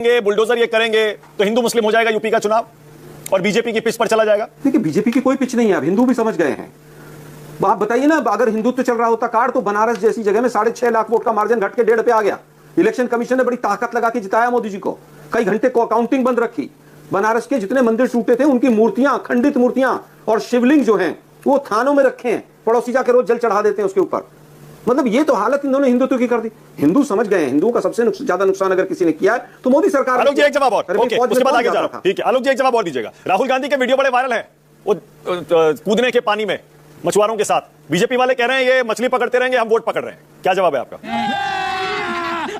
Bulldozer ये करेंगे तो हिंदू मुस्लिम हो जाएगा यूपी का चुनाव और बीजेपी की पिच पर चला जाएगा। देखिए, बीजेपी की कोई पिच नहीं है, अब हिंदू भी समझ गए हैं। आप बताइए ना, अगर हिंदुत्व चल रहा होता कार्ड तो बनारस जैसी जगह में 6.5 लाख वोट का मार्जिन घट के 1.5 पे आ गया। इलेक्शन कमीशन ने बड़ी ताकत लगा के जिताया मोदी जी को, कई घंटे काउंटिंग बंद रखी। बनारस के जितने मंदिर टूटे थे उनकी मूर्तियां, खंडित मूर्तियां और शिवलिंग जो हैं वो थानों में रखे हैं, पड़ोसी जाके रोज जल चढ़ा देते हैं उसके ऊपर। मतलब ये तो हालत इन्होंने हिंदुत्व की कर दी। हिंदू समझ गए हैं, हिंदुओं का सबसे ज्यादा नुकसान अगर किसी ने किया है तो मोदी सरकार। आलोक जी एक जवाब और, उसके बाद आगे जा रहा था। ठीक है, आलोक जी एक जवाब और दीजिएगा। राहुल गांधी के वीडियो बड़े वायरल है, वो कूदने के पानी में मछुआरों के साथ। बीजेपी वाले कह रहे हैं ये मछली पकड़ते रहेंगे, हम वोट पकड़ रहे हैं। क्या जवाब है आपका?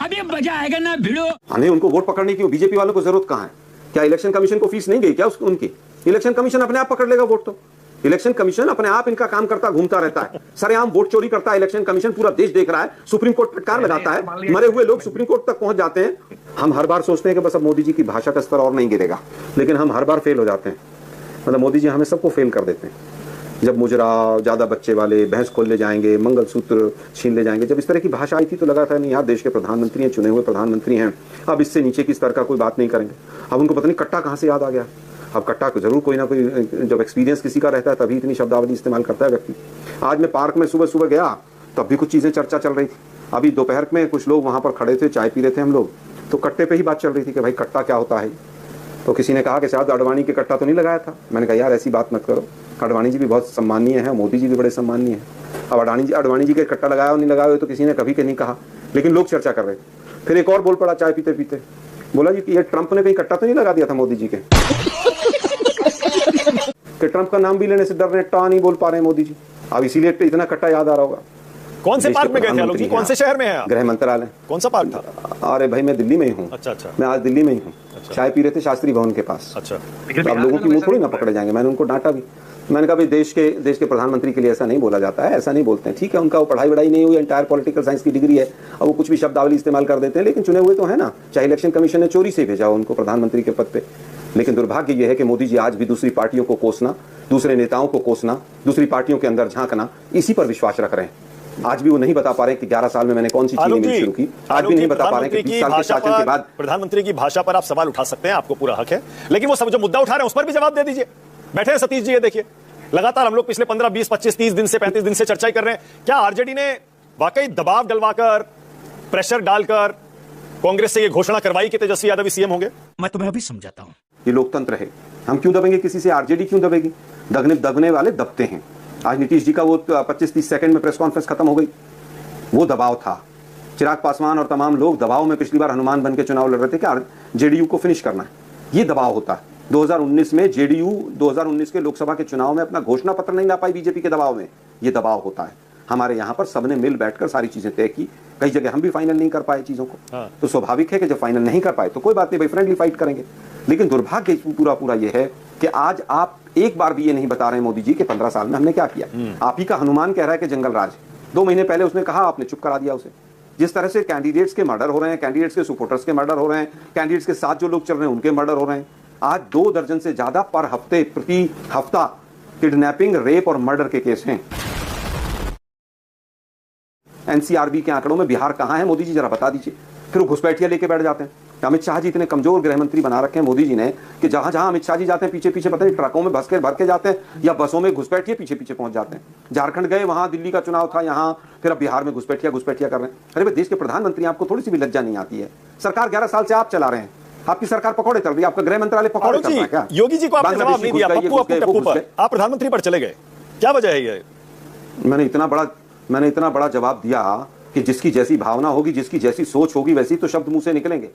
अभी मजा आएगा ना भिड़ो। नहीं, उनको वोट पकड़ने की बीजेपी वालों को जरूरत कहां है? क्या इलेक्शन कमीशन को फीस नहीं गई क्या उनकी? इलेक्शन कमीशन अपने आप पकड़ लेगा वोट। तो इलेक्शन कमीशन अपने आप इनका काम करता घूमता रहता है, सरेआम वोट चोरी करता है इलेक्शन कमीशन, पूरा देश देख रहा है। सुप्रीम कोर्ट फटकार लगाता है, मरे हुए लोग सुप्रीम कोर्ट तक पहुंच जाते हैं। हम हर बार सोचते हैं कि बस अब मोदी जी की भाषा का स्तर और नहीं गिरेगा, लेकिन हम हर बार फेल हो जाते हैं। मतलब मोदी जी हमें सबको फेल कर देते हैं। जब मुजरा, ज्यादा बच्चे वाले, भैंस खोल ले जाएंगे, मंगलसूत्र छीन ले जाएंगे, जब इस तरह की भाषा आई थी तो लगा था नहीं यार, देश के प्रधानमंत्री हैं, चुने हुए प्रधानमंत्री हैं, अब इससे नीचे की स्तर का कोई बात नहीं करेंगे। अब उनको पता नहीं कट्टा कहां से याद आ गया। अब कट्टा को जरूर कोई ना कोई, जब एक्सपीरियंस किसी का रहता है तभी इतनी शब्दावली इस्तेमाल करता है व्यक्ति। आज मैं पार्क में सुबह सुबह गया तब भी कुछ चीजें चर्चा चल रही थी। अभी दोपहर में कुछ लोग वहां पर खड़े थे, चाय पी रहे थे हम लोग, तो कट्टे पे ही बात चल रही थी कि भाई कट्टा क्या होता है। तो किसी ने कहा कि शायद अडवाणी के कट्टा तो नहीं लगाया था। मैंने कहा यार ऐसी बात मत करो, अडवाणी जी भी बहुत सम्मानीय है, मोदी जी भी बड़े सम्मानीय है। अब अडवाणी जी के कट्टा लगाया और नहीं लगाया तो किसी ने कभी के नहीं कहा, लेकिन लोग चर्चा कर रहे थे। फिर एक और बोल पड़ा चाय पीते पीते, बोला जी कि ये ट्रंप ने कहीं कट्टा तो नहीं लगा दिया था मोदी जी के? कि ट्रंप का नाम भी लेने से डर रहे, टा नहीं बोल पा रहे मोदी जी। अब इसीलिए इतना कट्टा याद आ रहा होगा। कौन से पार्क में गए थे आलोक जी? कौन से शहर में है? गृह मंत्रालय। कौन सा पार्क था? अरे भाई मैं दिल्ली में ही हूँ। अच्छा अच्छा, मैं आज दिल्ली में ही हूँ। चाय पी रहे थे शास्त्री भवन के पास। अच्छा, अब लोगों की मुंह थोड़ी ना पकड़े जाएंगे। मैंने उनको डांटा भी। मैंने कहा भाई देश के प्रधानमंत्री के लिए ऐसा नहीं बोला जाता है, ऐसा नहीं बोलते हैं। ठीक है, उनका वो पढ़ाई वढ़ाई नहीं हुई, एंटायर पॉलिटिकल साइंस की डिग्री है, अब वो कुछ भी शब्दावली इस्तेमाल कर देते हैं, लेकिन चुने हुए तो है ना। चाहे इलेक्शन कमीशन ने चोरी से भेजा उनको प्रधानमंत्री के पद पे, लेकिन दुर्भाग्य यह है कि मोदी जी आज भी दूसरी पार्टियों को कोसना, दूसरे नेताओं को कोसना, दूसरी पार्टियों के अंदर झांकना, इसी पर विश्वास रख रहे हैं। आज भी वो नहीं बता पा रहे कि 11 साल में मैंने कौन सी चीजें मिल शुरू की। आज भी नहीं बता पा रहे कि 20 साल के शासन के बाद। प्रधानमंत्री की भाषा पर आप सवाल उठा सकते हैं, आपको पूरा हक है, लेकिन वो सब जो मुद्दा उठा रहे हैं उस पर भी जवाब दे दीजिए। बैठे हैं सतीश जी, ये देखिए लगातार हम लोग पिछले 15, 20, 25, 30 दिन से 35 दिन से चर्चा ही कर रहे हैं। क्या आरजेडी ने वाकई दबाव डलवाकर, प्रेशर डालकर कांग्रेस से ये घोषणा करवाई कि तेजस्वी यादव सीएम होंगे? मैं तुम्हें अभी समझाता हूं। ये लोकतंत्र है, हम क्यों दबेंगे किसी से? आरजेडी क्यों दबेगी? दबने वाले दबते हैं। आज नीतीश जी का वो 25-30 सेकंड में प्रेस कॉन्फ्रेंस खत्म हो गई, वो दबाव था। चिराग पासवान और तमाम लोग दबाव में पिछली बार हनुमान बन के चुनाव लड़ रहे थे कि जेडीयू को फिनिश करना है, ये दबाव होता है। 2019 में जेडीयू 2019 के लोकसभा के चुनाव में अपना घोषणा पत्र नहीं ला पाई बीजेपी के दबाव में, ये दबाव होता है। हमारे यहाँ पर सबने मिल बैठकर सारी चीजें तय की, कई जगह हम भी फाइनल नहीं कर पाए चीजों को। तो स्वाभाविक है कि जब फाइनल नहीं कर पाए तो कोई बात नहीं भाई, फ्रेंडली फाइट करेंगे। लेकिन दुर्भाग्य पूरा ये है कि आज आप एक बार भी ये नहीं बता रहे मोदी जी कि 15 साल में हमने क्या किया। आप ही का हनुमान कह रहा है कि जंगल राज, 2 महीने पहले उसने कहा, आपने चुप करा दिया उसे। जिस तरह से कैंडिडेट्स के मर्डर हो रहे हैं, कैंडिडेट्स के सपोर्टर्स के मर्डर हो रहे हैं, कैंडिडेट्स के साथ जो लोग चल रहे हैं उनके मर्डर हो रहे हैं। आज 2 दर्जन से ज्यादा पर हफ्ते, प्रति हफ्ता किडनैपिंग, रेप और मर्डर के केस हैं। एनसीआरबी के आंकड़ों में बिहार कहां है मोदी जी, जरा बता दीजिए। फिर वो घुसपैठिया लेके बैठ जाते हैं। अमित शाह जी इतने कमजोर गृह मंत्री बना रखे हैं मोदी जी ने कि जहां जहां अमित शाह जी जाते हैं पीछे पीछे पता नहीं ट्रकों में भर के जाते हैं या बसों में घुसपैठिए पीछे पीछे पहुंच जाते हैं। झारखंड गए, वहां दिल्ली का चुनाव था, यहाँ फिर अब बिहार में घुसपैठिया कर रहे हैं। अरे भाई देश के प्रधानमंत्री, आपको थोड़ी सी भी लज्जा नहीं आती है? सरकार 11 साल से आप चला रहे हैं, आपकी सरकार पकौड़े चल रही है, आपका गृह मंत्रालय पकौड़े चल रहा है क्या? योगी जी को आपने जवाब नहीं दिया, पप्पू पर आप प्रधानमंत्री पर चले गए, क्या वजह है ये? मैंने इतना बड़ा जवाब दिया कि जिसकी जैसी भावना होगी, जिसकी जैसी सोच होगी, वैसी तो शब्द मुंह से निकलेंगे।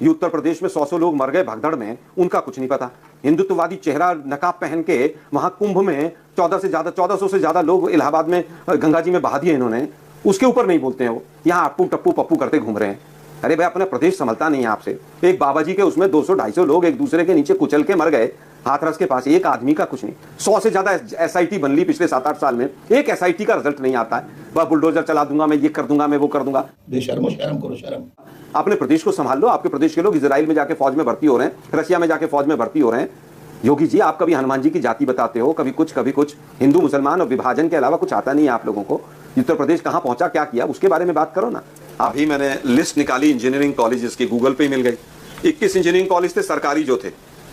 ये उत्तर प्रदेश में 100 लोग मर गए भगदड़ में, उनका कुछ नहीं पता। हिंदुत्ववादी चेहरा नकाब पहन के वहां कुंभ में 1400 से ज्यादा लोग इलाहाबाद में गंगा जी में बहा दिए इन्होंने, उसके ऊपर नहीं बोलते हैं वो। यहाँ अप्पू टप्पू पप्पू करते घूम रहे हैं। अरे भाई अपना प्रदेश संभलता नहीं है आपसे। एक बाबा जी के उसमें 200-250 लोग एक दूसरे के नीचे कुचल के मर गए, हाथरस के पास एक आदमी का कुछ नहीं। 100 से ज्यादा एसआईटी बन ली पिछले 7-8 साल में, एक एसआईटी का रिजल्ट नहीं आता है। वह बुलडोजर चला दूंगा, मैं ये कर दूंगा, मैं वो कर दूंगा। बेशर्मो शर्म करो शर्म। अपने प्रदेश को संभाल लो। आपके प्रदेश के लोग इजराइल में जाके फौज में भर्ती हो रहे हैं, रशिया में जाके फौज में भर्ती हो रहे हैं। योगी जी आप कभी हनुमान जी की जाति बताते हो, कभी कुछ हिंदू मुसलमान और विभाजन के अलावा कुछ आता नहीं है आप लोगों को। उत्तर प्रदेश कहां पहुंचा, क्या किया, उसके बारे में बात करो ना। अभी मैंने लिस्ट निकाली इंजीनियरिंग कॉलेजेस की, गूगल पे ही मिल गई। 21 इंजीनियरिंग कॉलेज थे सरकारी जो थे,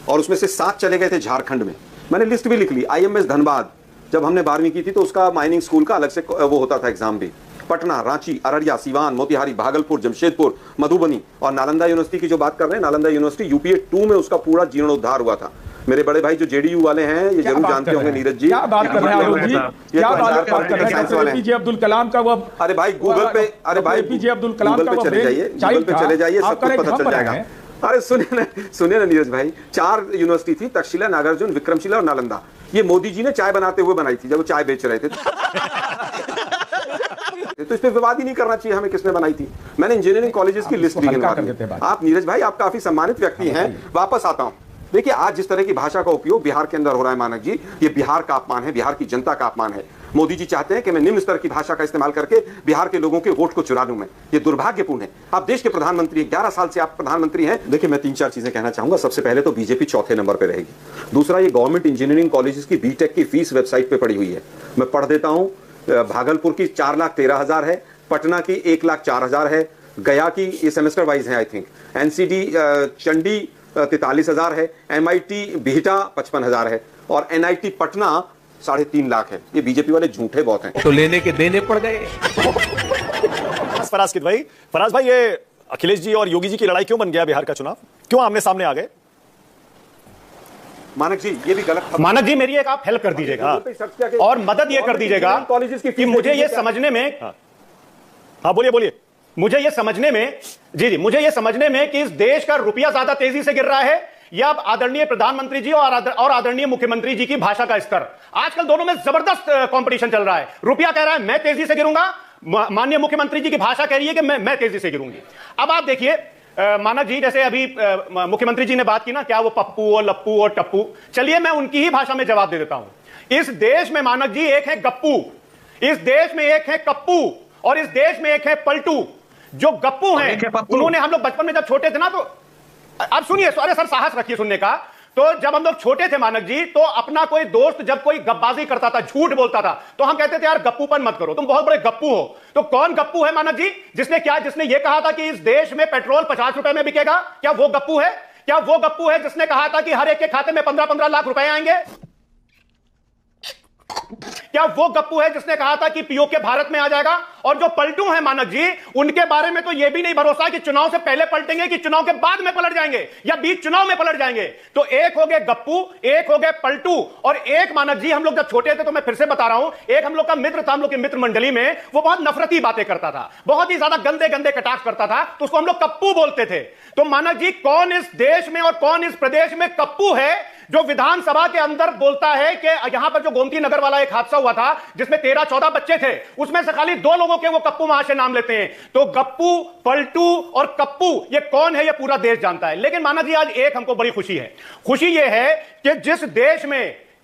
और उसमें से 7 चले गए थे झारखंड में। मैंने लिस्ट भी लिख ली। IMS धनबाद, जब हमने 12वीं की थी तो उसका माइनिंग स्कूल का अलग से वो होता था एग्जाम भी। पटना, रांची, अररिया, सिवान, मोतिहारी, भागलपुर, जमशेदपुर, मधुबनी, और नालंदा यूनिवर्सिटी की जो बात कर रहे हैं, नालंदा यूनिवर्सिटी UPA 2 में उसका पूरा जीर्णोद्धार हुआ था। मेरे बड़े भाई जो JDU वाले हैं ये जरूर जानते होंगे, नीरज जी। क्या बात कर रहे हैं आलोक जी, क्या बात कर रहे हैं? APJ अब्दुल कलाम का वो, अरे भाई गूगल पे, अरे भाई APJ अब्दुल कलाम गूगल का पे वो चले जाइए, गूगल पे चले जाइए, सब कुछ पता चल जाएगा। अरे सुनिए ना नीरज भाई, 4 यूनिवर्सिटी थी, तक्षशिला, नागार्जुन, विक्रमशिला और नालंदा। ये मोदी जी ने चाय बनाते हुए बनाई थी, जब वो चाय बेच रहे थे। तो इस पे विवाद ही नहीं करना चाहिए हमें किसने बनाई थी। मैंने इंजीनियरिंग कॉलेजेस की लिस्ट भी गिनवा दी। आप नीरज भाई, आप काफी सम्मानित व्यक्ति हैं। वापस आता हूं, देखिए आज जिस तरह की भाषा का उपयोग बिहार के अंदर हो रहा है मानक जी, ये बिहार का अपमान है, बिहार की जनता का अपमान है। मोदी जी चाहते हैं कि मैं निम्न स्तर की भाषा का इस्तेमाल करके बिहार के लोगों के वोट को चुरा लूं मैं। ये दुर्भाग्यपूर्ण है। आप देश के प्रधानमंत्री, 11 साल से आप प्रधानमंत्री हैं। देखिए मैं 3-4 चीजें कहना चाहूंगा। सबसे पहले तो बीजेपी चौथे नंबर पर रहेगी। दूसरा, ये गवर्नमेंट इंजीनियरिंग कॉलेजेस की बीटेक की फीस वेबसाइट पर पड़ी हुई है, मैं पढ़ देता हूं। भागलपुर की 4,13,000 है, पटना की 1,04,000 है, गया की ये सेमेस्टर वाइज है आई थिंक, NCD चंडी 43,000 है, MIT बिहटा 55,000 है, और NIT पटना 3.5 लाख है। ये बीजेपी वाले झूठे बहुत हैं। तो लेने के देने पड़ गए। फराज भाई, ये अखिलेश जी और योगी जी की लड़ाई क्यों बन गया बिहार का चुनाव? क्यों आमने सामने आ गए? मानक जी ये भी गलत। मानक जी मेरी एक आप हेल्प कर दीजिएगा और मदद ये कर दीजिएगा कि मुझे ये समझने में, हाँ बोलिए। मुझे ये समझने में, जी मुझे ये समझने में कि इस देश का रुपया ज्यादा तेजी से गिर रहा है या आदरणीय प्रधानमंत्री जी और आदरणीय मुख्यमंत्री जी की भाषा का स्तर। आजकल दोनों में जबरदस्त कंपटीशन चल रहा है। रुपया कह रहा है मैं तेजी से गिरूंगा, माननीय मुख्यमंत्री जी की भाषा कह रही है कि मैं तेजी से गिरूंगी। अब आप देखिए मानक जी, जैसे अभी मुख्यमंत्री जी ने बात की ना, क्या वो पप्पू और लप्पू और टप्पू, चलिए मैं उनकी ही भाषा में जवाब दे देता हूं। इस देश में मानक जी एक है गप्पू, इस देश में एक है कप्पू, और इस देश में एक है पलटू। जो गप्पू हैं उन्होंने, हम लोग बचपन में जब छोटे थे ना, तो आप सुनिए, अरे सर साहस रखिए सुनने का। तो जब हम लोग छोटे थे मानक जी, तो अपना कोई दोस्त जब कोई गप्पाजी करता था, झूठ बोलता था, तो हम कहते थे यार गप्पूपन मत करो, तुम बहुत बड़े गप्पू हो। तो कौन गप्पू है मानक जी? जिसने ये कहा था कि इस देश में पेट्रोल 50 रुपए में बिकेगा, क्या वो गप्पू है? क्या वो गप्पू है जिसने कहा था कि हर एक के खाते में 15-15 लाख रुपए आएंगे? क्या वो गप्पू है जिसने कहा था कि पीओके भारत में आ जाएगा? और जो पलटू है मानक जी, उनके बारे में तो यह भी नहीं भरोसा कि चुनाव से पहले पलटेंगे कि चुनाव के बाद में पलट जाएंगे या बीच चुनाव में पलट जाएंगे। तो एक हो गए गप्पू, एक हो गए पलटू, और एक मानक जी, हम लोग जब छोटे थे, तो मैं फिर से बता रहा हूं, एक हम लोग का मित्र था, हम लोग की मित्र मंडली में, वो बहुत नफरती बातें करता था, बहुत ही ज्यादा गंदे गंदे कटाक्ष करता था, तो उसको हम लोग कप्पू बोलते थे। तो मानक जी, कौन इस देश में और कौन इस प्रदेश में कप्पू है जो विधानसभा के अंदर बोलता है कि यहां पर जो गोमती नगर वाला एक हादसा हुआ था जिसमें 13-14 बच्चे थे, उसमें से खाली 2 लोगों के वो कप्पू वहां से नाम लेते हैं। तो गप्पू, पलटू और कप्पू ये कौन है, ये पूरा देश जानता है। लेकिन मानक जी, आज एक हमको बड़ी खुशी है। खुशी ये है कि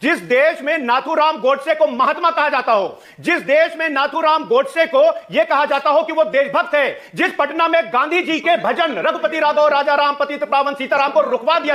जिस देश में नाथूराम गोडसे को महात्मा कहा जाता हो, जिस देश में नाथूराम गोडसे को यह कहा जाता हो कि वो देशभक्त है, जिस पटना में गांधी जी के भजन रघुपति राघव राजा राम पतित पावन सीताराम को रुकवा दिया